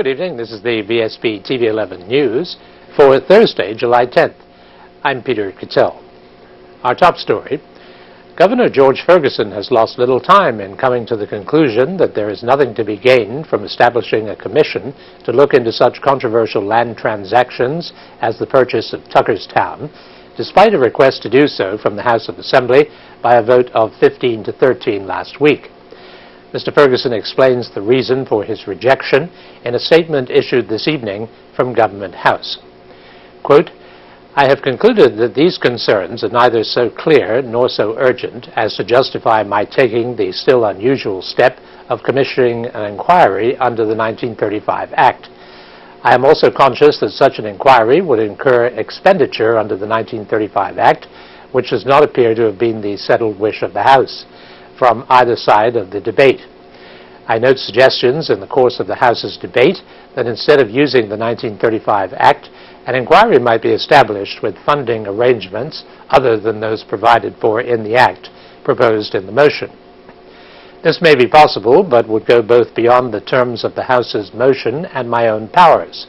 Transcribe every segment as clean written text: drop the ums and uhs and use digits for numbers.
Good evening. This is the Vsb Tv 11 News for Thursday, July 10th. I'm Peter Cattell. Our top story: Governor George Ferguson has lost little time in coming to the conclusion that there is nothing to be gained from establishing a commission to look into such controversial land transactions as the purchase of Tuckerstown, despite a request to do so from the House of Assembly by a vote of 15 to 13 last week. Mr. Ferguson explains the reason for his rejection in a statement issued this evening from Government House. Quote, "I have concluded that these concerns are neither so clear nor so urgent as to justify my taking the still unusual step of commissioning an inquiry under the 1935 Act. I am also conscious that such an inquiry would incur expenditure under the 1935 Act, which does not appear to have been the settled wish of the House from either side of the debate. I note suggestions in the course of the House's debate that instead of using the 1935 Act, an inquiry might be established with funding arrangements other than those provided for in the Act proposed in the motion. This may be possible, but would go both beyond the terms of the House's motion and my own powers.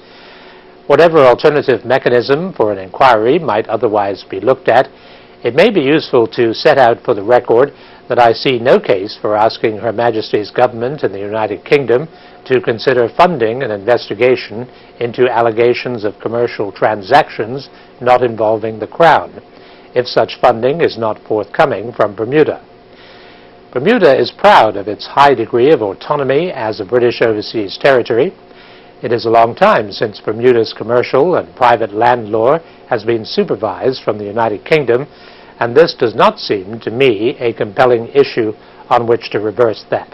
Whatever alternative mechanism for an inquiry might otherwise be looked at, it may be useful to set out for the record that I see no case for asking Her Majesty's government in the United Kingdom to consider funding an investigation into allegations of commercial transactions not involving the Crown, if such funding is not forthcoming from Bermuda. Bermuda is proud of its high degree of autonomy as a British overseas territory. It is a long time since Bermuda's commercial and private land law has been supervised from the United Kingdom, and this does not seem to me a compelling issue on which to reverse that.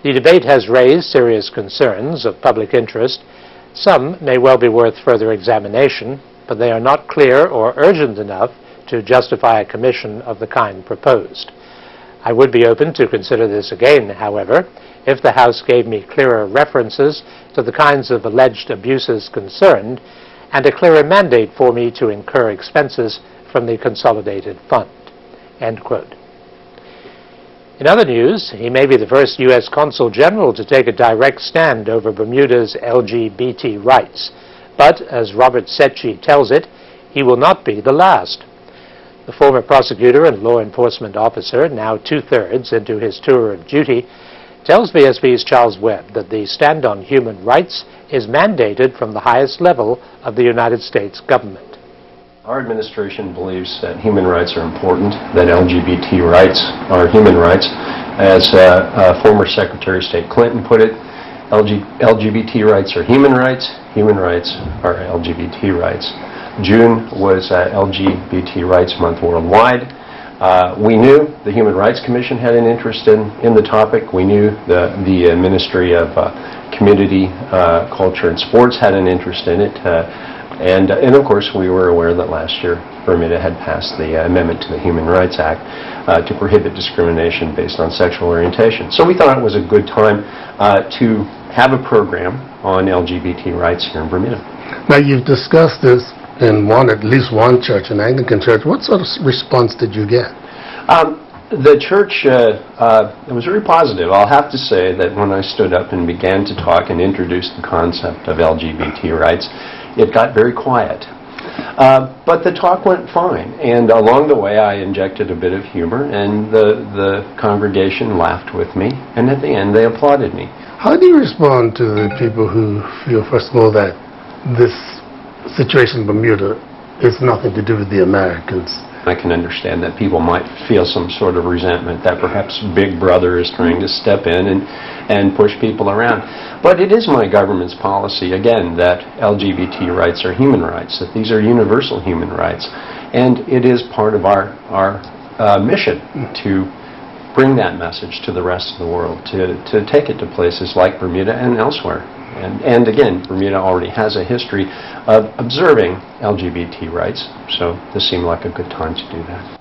The debate has raised serious concerns of public interest. Some may well be worth further examination, but they are not clear or urgent enough to justify a commission of the kind proposed. I would be open to consider this again, however, if the House gave me clearer references to the kinds of alleged abuses concerned and a clearer mandate for me to incur expenses from the Consolidated Fund." End quote. In other news, he may be the first U.S. Consul General to take a direct stand over Bermuda's LGBT rights, but, as Robert Secchi tells it, he will not be the last. The former prosecutor and law enforcement officer, now two-thirds into his tour of duty, tells VSB's Charles Webb that the stand on human rights is mandated from the highest level of the United States government. Our administration believes that human rights are important, that LGBT rights are human rights. As former Secretary of State Clinton put it, LGBT rights are human rights are LGBT rights. June was LGBT Rights Month worldwide. We knew the Human Rights Commission had an interest in the topic. We knew the Ministry of Community, Culture and Sports had an interest in it. And of course, we were aware that last year Bermuda had passed the amendment to the Human Rights Act to prohibit discrimination based on sexual orientation. So we thought it was a good time to have a program on LGBT rights here in Bermuda. Now, you've discussed this in at least one church, an Anglican church. What sort of response did you get? The church, it was very positive. I'll have to say that when I stood up and began to talk and introduce the concept of LGBT rights, it got very quiet. But the talk went fine, and along the way I injected a bit of humor, and the congregation laughed with me, and at the end they applauded me. How do you respond to the people who feel, first of all, that this situation in Bermuda is nothing to do with the Americans? I can understand that people might feel some sort of resentment that perhaps Big Brother is trying to step in and push people around. But it is my government's policy, again, that LGBT rights are human rights, that these are universal human rights. And it is part of our mission to bring that message to the rest of the world, to take it to places like Bermuda and elsewhere. And again, Bermuda already has a history of observing LGBT rights, so this seemed like a good time to do that.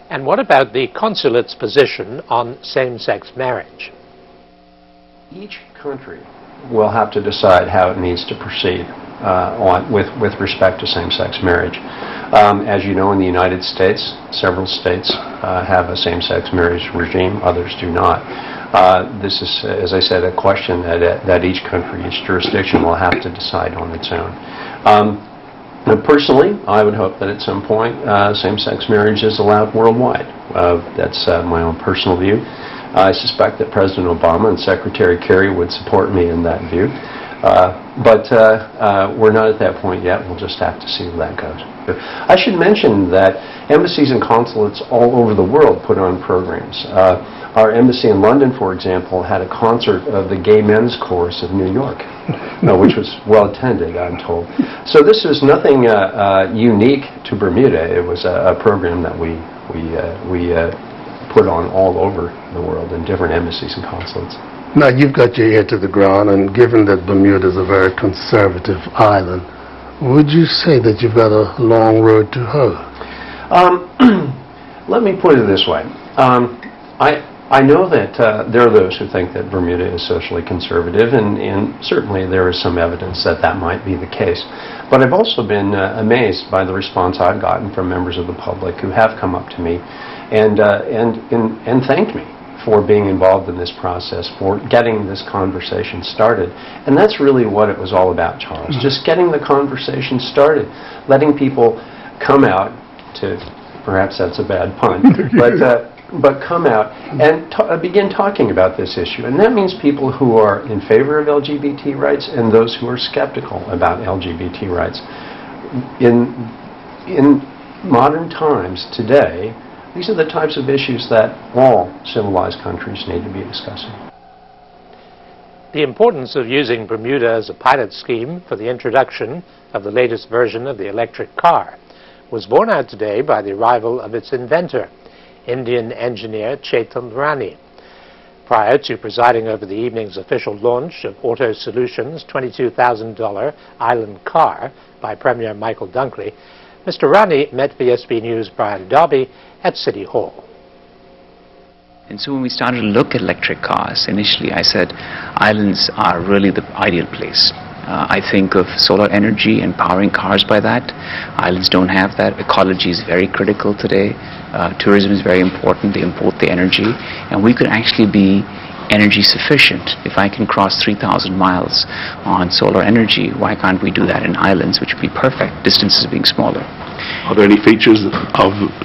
And what about the consulate's position on same-sex marriage? Each country will have to decide how it needs to proceed with respect to same-sex marriage. As you know, in the United States, several states have a same-sex marriage regime, others do not. This is, as I said, a question that each country, each jurisdiction will have to decide on its own. Personally, I would hope that at some point same-sex marriage is allowed worldwide. That's my own personal view. I suspect that President Obama and Secretary Kerry would support me in that view. But we're not at that point yet. We'll just have to see where that goes. I should mention that embassies and consulates all over the world put on programs. Our embassy in London, for example, had a concert of the Gay Men's Chorus of New York, which was well attended, I'm told. So this is nothing unique to Bermuda. It was a program that we put on all over the world in different embassies and consulates. Now, you've got your ear to the ground, and given that Bermuda is a very conservative island, would you say that you've got a long road to hoe? Let me put it this way. I know that there are those who think that Bermuda is socially conservative, and certainly there is some evidence that that might be the case. But I've also been amazed by the response I've gotten from members of the public who have come up to me and thanked me for being involved in this process, for getting this conversation started. And that's really what it was all about, Charles. Just getting the conversation started, letting people come out to, perhaps that's a bad pun, but come out and begin talking about this issue. And that means people who are in favor of LGBT rights and those who are skeptical about LGBT rights. In modern times today, these are the types of issues that all civilized countries need to be discussing. The importance of using Bermuda as a pilot scheme for the introduction of the latest version of the electric car was borne out today by the arrival of its inventor, Indian engineer Chetan Rani. Prior to presiding over the evening's official launch of Auto Solutions' $22,000 island car by Premier Michael Dunkley, Mr. Rani met Vsb News' Brian Darby at City Hall. And so when we started to look at electric cars, initially I said islands are really the ideal place. I think of solar energy and powering cars by that. Islands don't have that. Ecology is very critical today. Tourism is very important. They import the energy. And we could actually be energy sufficient. If I can cross 3,000 miles on solar energy, why can't we do that in islands, which would be perfect, distances being smaller? Are there any features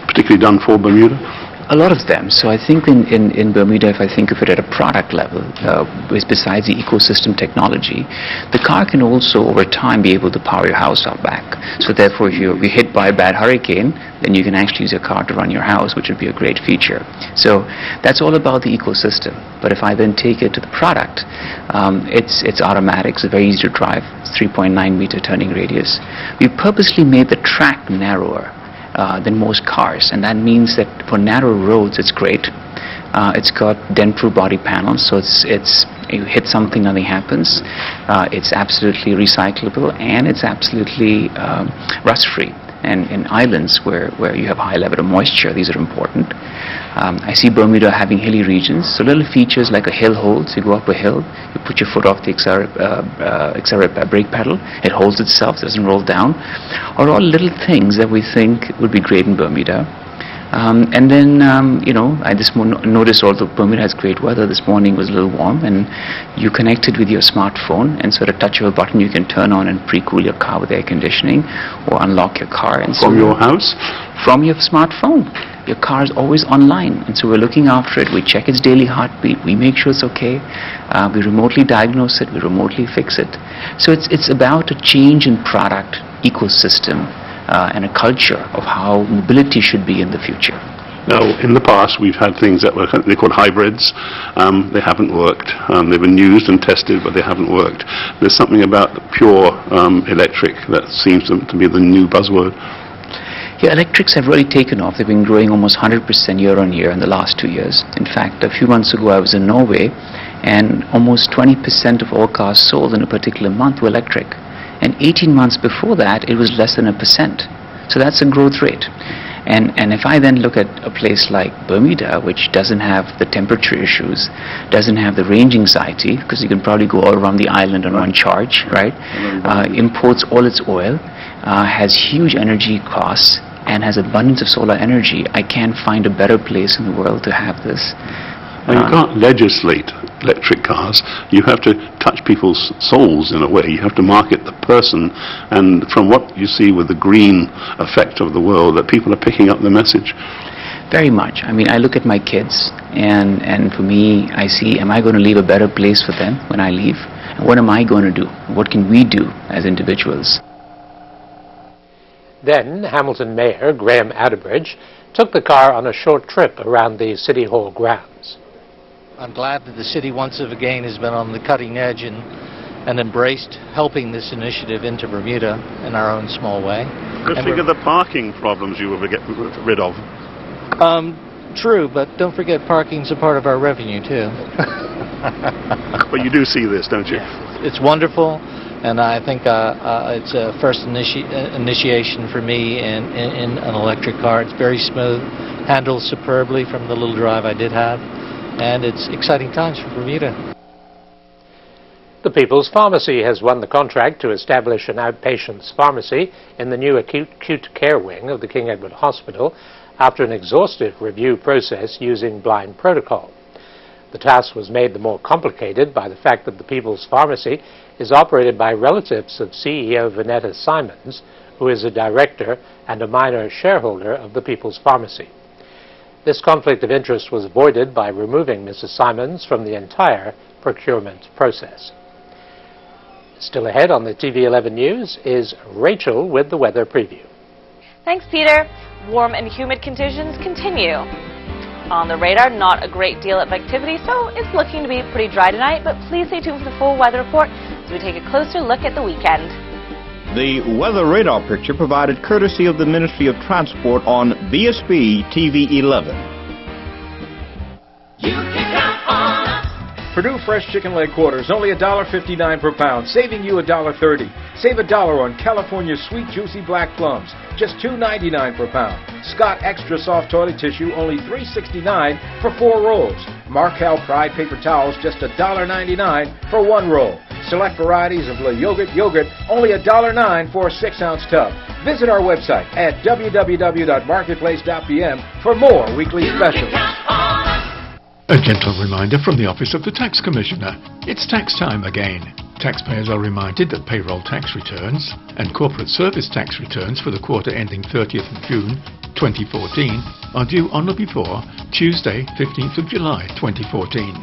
particularly done for Bermuda? A lot of them. So I think in Bermuda, if I think of it at a product level, besides the ecosystem technology, the car can also over time be able to power your house out back. So therefore, if you're hit by a bad hurricane, then you can actually use your car to run your house, which would be a great feature. So that's all about the ecosystem. But if I then take it to the product, it's automatic, it's very easy to drive, it's 3.9 meter turning radius. We purposely made the track narrower than most cars, and that means that for narrow roads it's great. It's got dent-proof body panels, so you hit something, nothing happens. It's absolutely recyclable, and it's absolutely rust-free. And in islands where you have high level of moisture, these are important. I see Bermuda having hilly regions, so little features like a hill hold. So you go up a hill, you put your foot off the accelerator brake pedal, it holds itself, doesn't roll down, are all little things that we think would be great in Bermuda. And then, I just noticed although Bermuda has great weather, this morning was a little warm, and you connected with your smartphone, and so at a touch of a button you can turn on and pre-cool your car with air conditioning or unlock your car. And from your house? From your smartphone. Your car is always online, and so we're looking after it. We check its daily heartbeat, we make sure it's okay, we remotely diagnose it, we remotely fix it. So it's about a change in product ecosystem and a culture of how mobility should be in the future. Now, in the past, we've had things that they're called hybrids. They haven't worked. They've been used and tested, but they haven't worked. There's something about the pure electric that seems to be the new buzzword. Yeah, electrics have really taken off. They've been growing almost 100% year on year in the last 2 years. In fact, a few months ago I was in Norway, and almost 20% of all cars sold in a particular month were electric. And 18 months before that, it was less than 1%. So that's a growth rate. And if I then look at a place like Bermuda, which doesn't have the temperature issues, doesn't have the range anxiety, because you can probably go all around the island on one charge, right? Imports all its oil, has huge energy costs, and has abundance of solar energy. I can't find a better place in the world to have this. Well, you can't legislate electric cars. You have to touch people's souls in a way. You have to market the person, and from what you see with the green effect of the world, that people are picking up the message. Very much. I mean, I look at my kids, and for me, I see, am I going to leave a better place for them when I leave? And what am I going to do? What can we do as individuals? Then Hamilton Mayor Graham Atterbridge took the car on a short trip around the City Hall grounds. I'm glad that the city once again has been on the cutting edge and embraced helping this initiative into Bermuda in our own small way. Just think of the parking problems you will get rid of. True, but don't forget parking's a part of our revenue too. But you do see this, don't you? Yes, it's wonderful, and I think it's a first initiation for me in an electric car. It's very smooth, handles superbly from the little drive I did have, and it's exciting times for Bermuda. The People's Pharmacy has won the contract to establish an outpatients pharmacy in the new acute care wing of the King Edward Hospital after an exhaustive review process using blind protocol. The task was made the more complicated by the fact that the People's Pharmacy is operated by relatives of CEO Vanetta Simons, who is a director and a minor shareholder of the People's Pharmacy. This conflict of interest was avoided by removing Mrs. Simons from the entire procurement process. Still ahead on the TV11 News is Rachel with the weather preview. Thanks, Peter. Warm and humid conditions continue. On the radar, not a great deal of activity, so it's looking to be pretty dry tonight, but please stay tuned for the full weather report as we take a closer look at the weekend. The weather radar picture provided courtesy of the Ministry of Transport on Vsb Tv 11. You can count on us. Purdue Fresh Chicken Leg Quarters, only $1.59 per pound, saving you $1.30. Save $1 on California Sweet Juicy Black Plums, just $2.99 per pound. Scott Extra Soft Toilet Tissue, only $3.69 for 4 rolls. Markel Pride Paper Towels, just $1.99 for 1 roll. Select varieties of La Yogurt, only $1.09 for a 6-ounce tub. Visit our website at www.marketplace.pm for more weekly specials. A gentle reminder from the Office of the Tax Commissioner. It's tax time again. Taxpayers are reminded that payroll tax returns and corporate service tax returns for the quarter ending 30th of June 2014 are due on or before Tuesday, 15th of July 2014.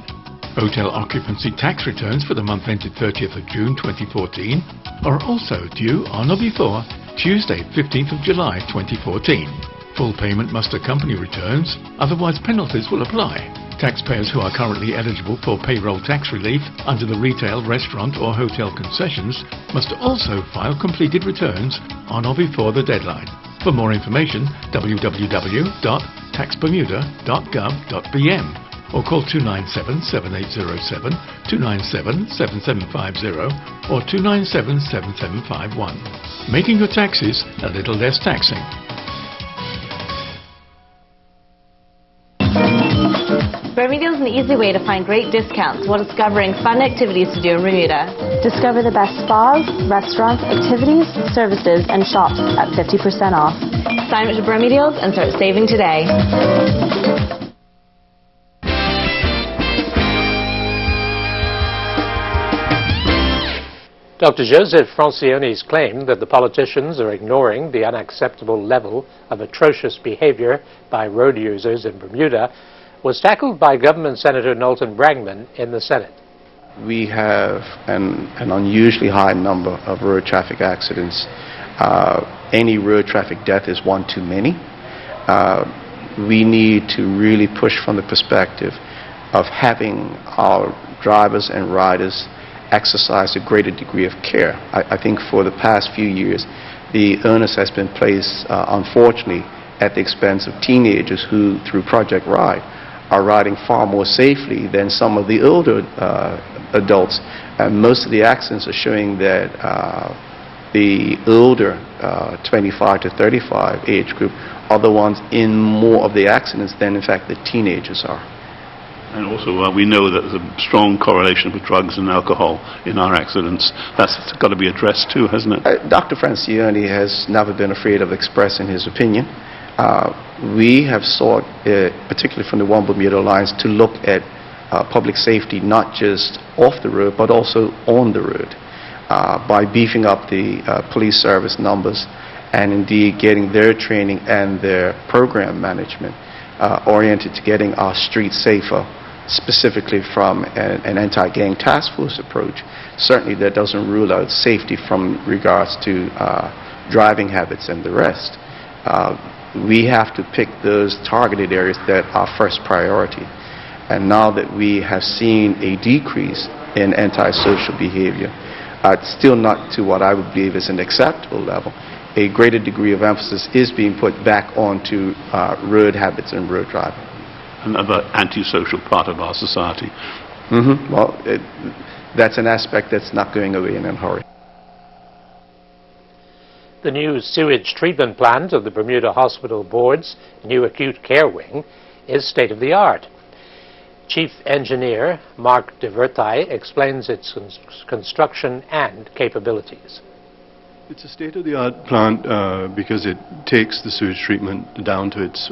Hotel occupancy tax returns for the month ended 30th of June 2014 are also due on or before Tuesday, 15th of July 2014. Full payment must accompany returns, otherwise penalties will apply. Taxpayers who are currently eligible for payroll tax relief under the retail, restaurant or hotel concessions must also file completed returns on or before the deadline. For more information, www.taxbermuda.gov.bm or call 297-7807, 297-7750 or 297-7751. Making your taxes a little less taxing. Bermuda is an easy way to find great discounts while discovering fun activities to do in Bermuda. Discover the best spas, restaurants, activities, services, and shops at 50% off. Sign up to Bermuda and start saving today. Dr. Joseph Francione's claim that the politicians are ignoring the unacceptable level of atrocious behavior by road users in Bermuda was tackled by Government Senator Knowlton Bragman in the Senate. We have an unusually high number of road traffic accidents. Any road traffic death is one too many. We need to really push from the perspective of having our drivers and riders exercise a greater degree of care. I think for the past few years, the onus has been placed, unfortunately, at the expense of teenagers who, through Project Ride, are riding far more safely than some of the older adults. And most of the accidents are showing that the older 25 to 35 age group are the ones in more of the accidents than, in fact, the teenagers are. And also, we know that there's a strong correlation with drugs and alcohol in our accidents. That's got to be addressed too, hasn't it? Dr. Francione has never been afraid of expressing his opinion. We have sought, particularly from the One Bermuda Alliance, to look at public safety not just off the road but also on the road by beefing up the police service numbers and indeed getting their training and their program management oriented to getting our streets safer, specifically from an anti-gang task force approach. Certainly that doesn't rule out safety from regards to driving habits and the rest. We have to pick those targeted areas that are first priority. And now that we have seen a decrease in antisocial behavior, it's still not to what I would believe is an acceptable level. A greater degree of emphasis is being put back onto road habits and road driving. Another antisocial part of our society. Well, that's an aspect that's not going away in a hurry. The new sewage treatment plant of the Bermuda Hospital Board's new acute care wing is state-of-the-art. Chief Engineer Mark DeVertai explains its construction and capabilities. It's a state-of-the-art plant because it takes the sewage treatment down to its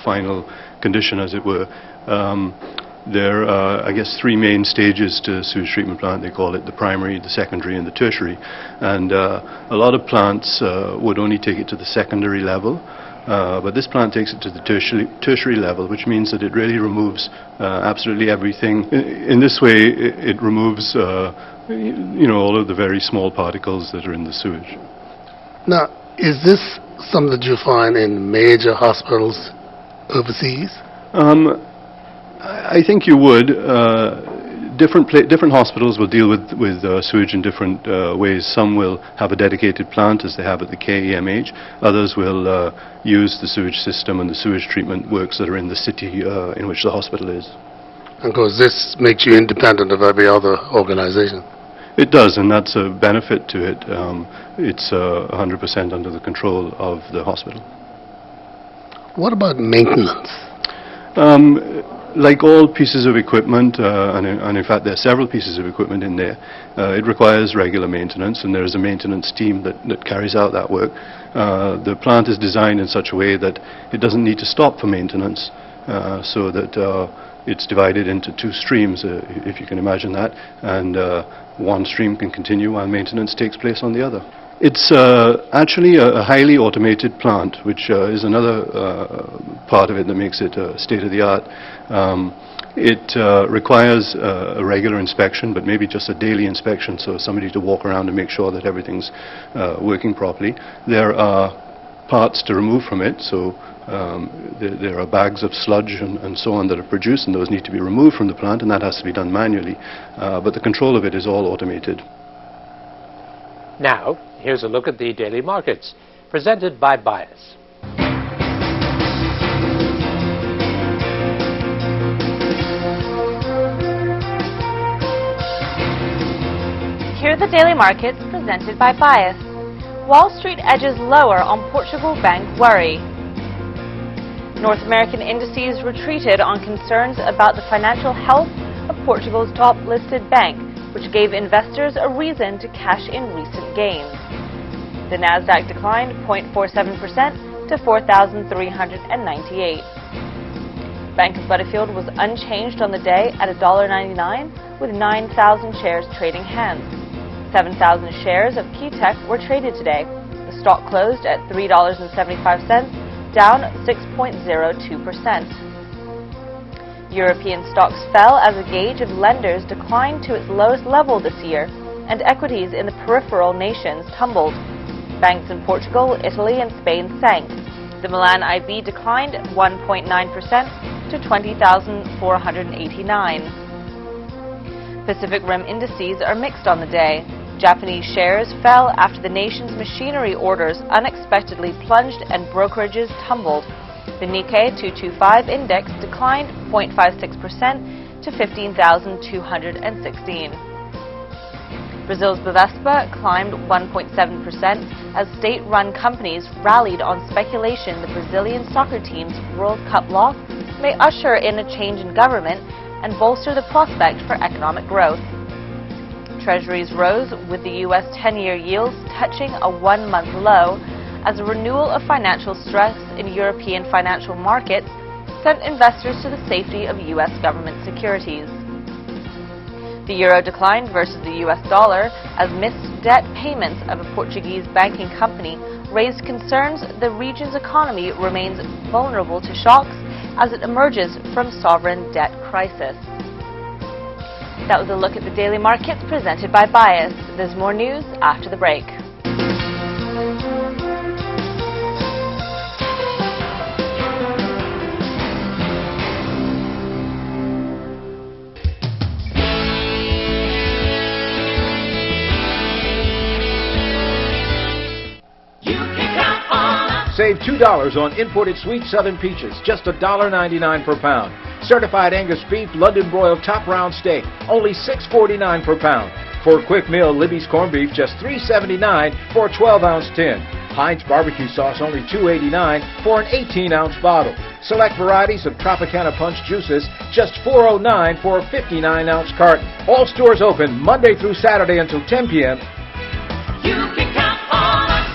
final condition, as it were. There are, I guess, three main stages to a sewage treatment plant. They call it the primary, the secondary, and the tertiary. And a lot of plants would only take it to the secondary level. But this plant takes it to the tertiary level, which means that it really removes absolutely everything. In this way, it removes all of the very small particles that are in the sewage. Now, is this something that you find in major hospitals overseas? I think you would. Different hospitals will deal with sewage in different ways. Some will have a dedicated plant, as they have at the KEMH. Others will use the sewage system and the sewage treatment works that are in the city in which the hospital is. And of course, this makes you independent of every other organization. It does, and that's a benefit to it. It's 100% under the control of the hospital. What about maintenance? Like all pieces of equipment, and in fact there are several pieces of equipment in there, it requires regular maintenance, and there is a maintenance team that carries out that work. The plant is designed in such a way that it doesn't need to stop for maintenance, so that it's divided into two streams, if you can imagine that, and one stream can continue while maintenance takes place on the other. It's actually a highly automated plant, which is another part of it that makes it state-of-the-art. It requires a regular inspection, but maybe just a daily inspection, so somebody to walk around and make sure that everything's working properly. There are parts to remove from it, so there are bags of sludge and so on that are produced, and those need to be removed from the plant, and that has to be done manually. But the control of it is all automated. Now, here's a look at the daily markets, presented by Bias. Here are the daily markets presented by Bias. Wall Street edges lower on Portugal bank worry. North American indices retreated on concerns about the financial health of Portugal's top listed bank, which gave investors a reason to cash in recent gains. The Nasdaq declined 0.47% to 4,398. Bank of Butterfield was unchanged on the day at $1.99, with 9,000 shares trading hands. 7,000 shares of Keytech were traded today. The stock closed at $3.75, down 6.02%. European stocks fell as a gauge of lenders declined to its lowest level this year, and equities in the peripheral nations tumbled. Banks in Portugal, Italy, and Spain sank. The Milan IB declined 1.9% to 20,489. Pacific Rim indices are mixed on the day. Japanese shares fell after the nation's machinery orders unexpectedly plunged and brokerages tumbled. The Nikkei 225 index declined 0.56% to 15,216. Brazil's Vsb climbed 1.7% as state-run companies rallied on speculation the Brazilian soccer team's World Cup loss may usher in a change in government and bolster the prospect for economic growth. Treasuries rose, with the U.S. 10-year yields touching a one-month low as a renewal of financial stress in European financial markets sent investors to the safety of U.S. government securities. The euro declined versus the U.S. dollar as missed debt payments of a Portuguese banking company raised concerns the region's economy remains vulnerable to shocks as it emerges from sovereign debt crisis. That was a look at the daily markets presented by Bias. There's more news after the break. Save $2 on imported sweet southern peaches, just $1.99 per pound. Certified Angus beef, London broiled top round steak, only $6.49 per pound. For a quick meal, Libby's corned beef, just $3.79 for a 12-ounce tin. Heinz barbecue sauce, only $2.89 for an 18-ounce bottle. Select varieties of Tropicana Punch juices, just $4.09 for a 59-ounce carton. All stores open Monday through Saturday until 10 p.m. You can count on us.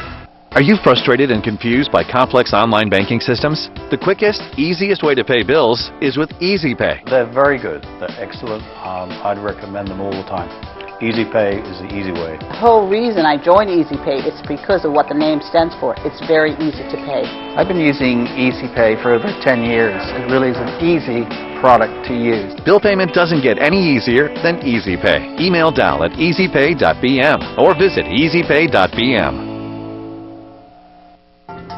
Are you frustrated and confused by complex online banking systems? The quickest, easiest way to pay bills is with EasyPay. They're very good. They're excellent. I'd recommend them all the time. EasyPay is the easy way. The whole reason I joined EasyPay is because of what the name stands for. It's very easy to pay. I've been using EasyPay for over 10 years. It really is an easy product to use. Bill payment doesn't get any easier than EasyPay. Email Dal at easypay.bm or visit easypay.bm.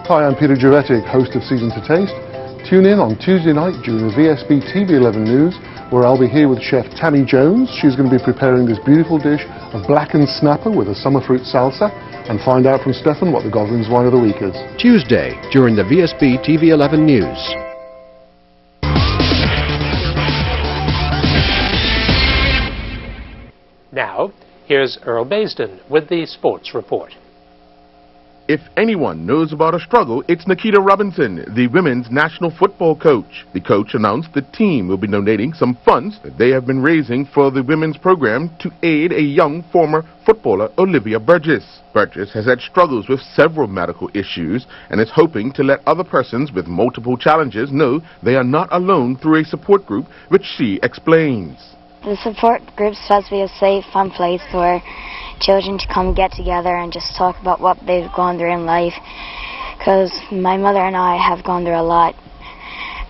Hi, I'm Peter Juretic, host of Season to Taste. Tune in on Tuesday night during the Vsb Tv 11 News, where I'll be here with Chef Tammy Jones. She's going to be preparing this beautiful dish of blackened snapper with a summer fruit salsa, and find out from Stefan what the Goslin's wine of the week is. Tuesday during the Vsb TV 11 News. Now, here's Earl Baisden with the Sports Report. If anyone knows about a struggle, it's Nikita Robinson, the women's national football coach. The coach announced the team will be donating some funds that they have been raising for the women's program to aid a young former footballer, Olivia Burgess. Burgess has had struggles with several medical issues and is hoping to let other persons with multiple challenges know they are not alone through a support group, which she explains. The support group is supposed to be a safe, fun place for children to come get together and just talk about what they've gone through in life, because my mother and I have gone through a lot,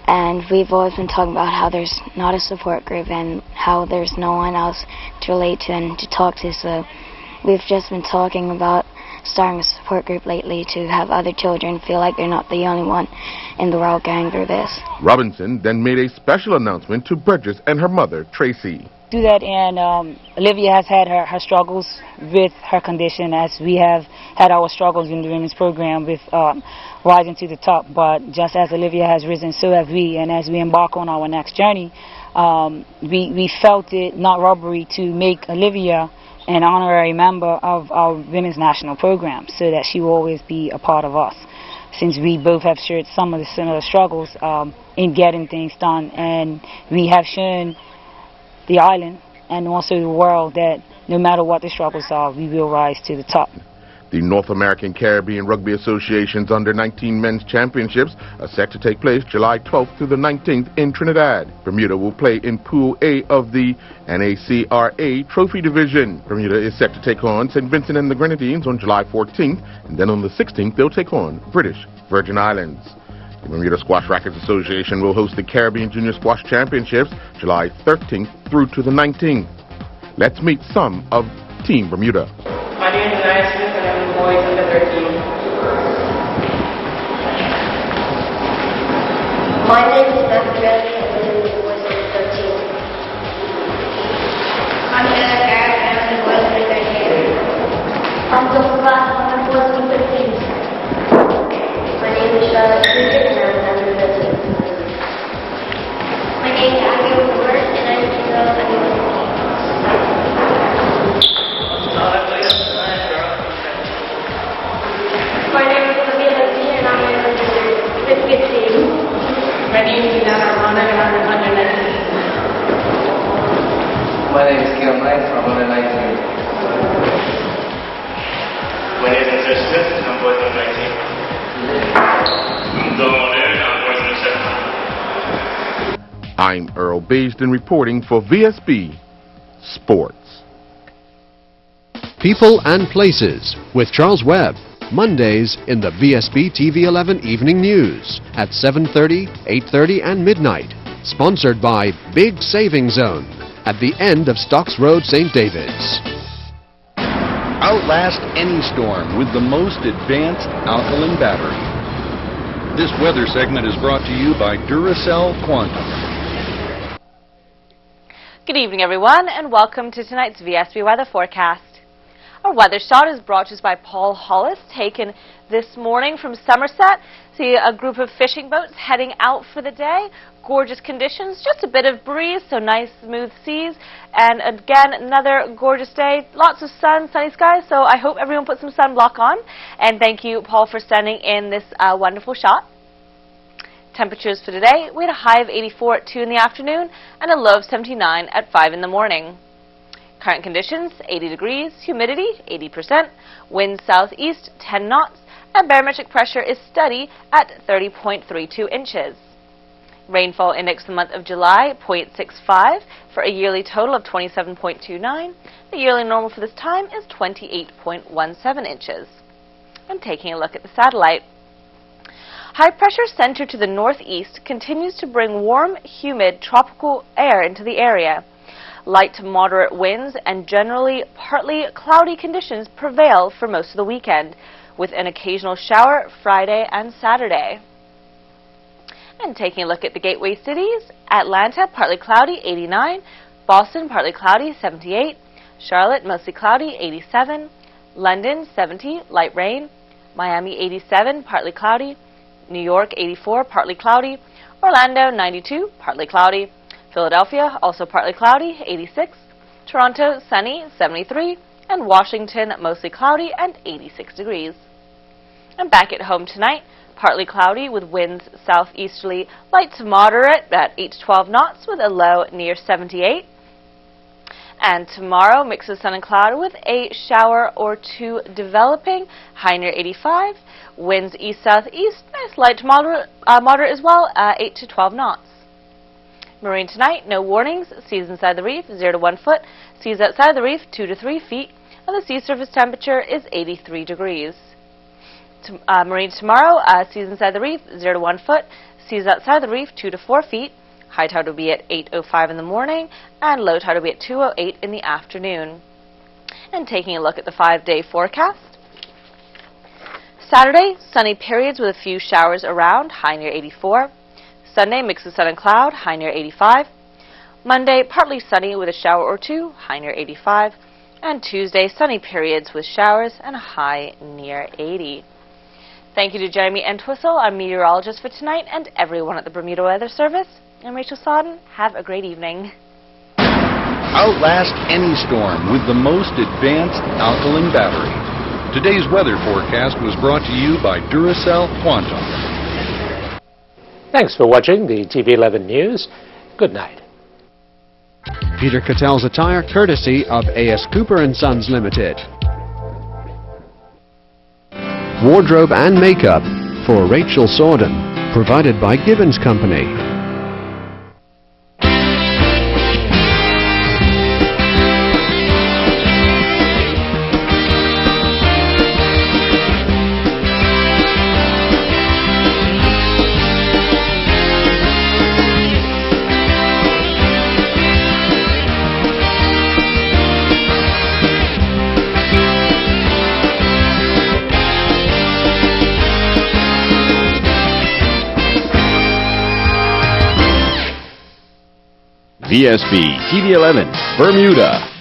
and we've always been talking about how there's not a support group and how there's no one else to relate to and to talk to, so we've just been talking about starting a support group lately to have other children feel like they're not the only one in the world going through this. Robinson then made a special announcement to Burgess and her mother, Tracy. Do that, and Olivia has had her struggles with her condition, as we have had our struggles in the women's program with rising to the top. But just as Olivia has risen, so have we, and as we embark on our next journey, we felt it not robbery to make Olivia an honorary member of our women's national program, so that she will always be a part of us, since we both have shared some of the similar struggles in getting things done, and we have shown the island and also the world that no matter what the struggles are, we will rise to the top. The North American Caribbean Rugby Association's Under-19 Men's Championships are set to take place July 12th through the 19th in Trinidad. Bermuda will play in Pool A of the NACRA Trophy Division. Bermuda is set to take on St. Vincent and the Grenadines on July 14th, and then on the 16th they'll take on British Virgin Islands. The Bermuda Squash Rackets Association will host the Caribbean Junior Squash Championships July 13th through to the 19th. Let's meet some of Team Bermuda. My name is Naya Smith and I'm the boys under 13. My name is Beth Bradley and I'm the boys under 13. I'm Taylor Garrett and I'm the boys under 13. I'm Joseph Glass and I'm the boys under 13. My name is Charlotte Streeter and I'm under 13. My name is Aggie Woodward and I'm the girl under 13. My name is Inara Rahman and I'm under 19. My name is Kim Knight, I'm under 19. My name is Josh Smith and I'm boys under 19. I'm Don O'Leary and I'm boys under 17. I'm Earl Baisden reporting for VSB Sports. People and Places with Charles Webb. Mondays in the VSB TV 11 Evening News at 7:30, 8:30 and midnight. Sponsored by Big Saving Zone at the end of Stocks Road, St. David's. Outlast any storm with the most advanced alkaline battery. This weather segment is brought to you by Duracell Quantum. Good evening, everyone, and welcome to tonight's VSB weather forecast. Our weather shot is brought to us by Paul Hollis, taken this morning from Somerset. See a group of fishing boats heading out for the day. Gorgeous conditions, just a bit of breeze, so nice smooth seas. And again, another gorgeous day. Lots of sun, sunny skies, so I hope everyone put some sunblock on. And thank you, Paul, for sending in this wonderful shot. Temperatures for today, we had a high of 84 at 2 in the afternoon and a low of 79 at 5 in the morning. Current conditions, 80 degrees, humidity, 80%, wind southeast, 10 knots, and barometric pressure is steady at 30.32 inches. Rainfall index for the month of July, 0.65, for a yearly total of 27.29. The yearly normal for this time is 28.17 inches. And taking a look at the satellite. High pressure center to the northeast continues to bring warm, humid, tropical air into the area. Light to moderate winds and generally partly cloudy conditions prevail for most of the weekend, with an occasional shower Friday and Saturday. And taking a look at the gateway cities, Atlanta, partly cloudy, 89. Boston, partly cloudy, 78. Charlotte, mostly cloudy, 87. London, 70, light rain. Miami, 87, partly cloudy. New York, 84, partly cloudy. Orlando, 92, partly cloudy. Philadelphia, also partly cloudy, 86. Toronto, sunny, 73. And Washington, mostly cloudy and 86 degrees. And back at home tonight, partly cloudy with winds southeasterly, light to moderate at 8 to 12 knots with a low near 78. And tomorrow, mix of sun and cloud with a shower or two developing, high near 85. Winds east-southeast, nice light to moderate as well, 8 to 12 knots. Marine tonight, no warnings, seas inside the reef 0 to 1 foot, seas outside the reef 2 to 3 feet, and the sea surface temperature is 83 degrees. Marine tomorrow, seas inside the reef 0 to 1 foot, seas outside the reef 2 to 4 feet, high tide will be at 8:05 in the morning, and low tide will be at 2:08 in the afternoon. And taking a look at the 5-day forecast. Saturday, sunny periods with a few showers around, high near 84. Sunday, mix of sun and cloud, high near 85. Monday, partly sunny with a shower or two, high near 85. And Tuesday, sunny periods with showers and a high near 80. Thank you to Jeremy Entwistle, our meteorologist for tonight, and everyone at the Bermuda Weather Service. I'm Rachel Sodden. Have a great evening. Outlast any storm with the most advanced alkaline battery. Today's weather forecast was brought to you by Duracell Quantum. Thanks for watching the TV 11 News. Good night. Peter Cattell's attire courtesy of A.S. Cooper & Sons Limited. Wardrobe and makeup for Rachel Sodden, provided by Gibbons Company. VSB TV 11, Bermuda.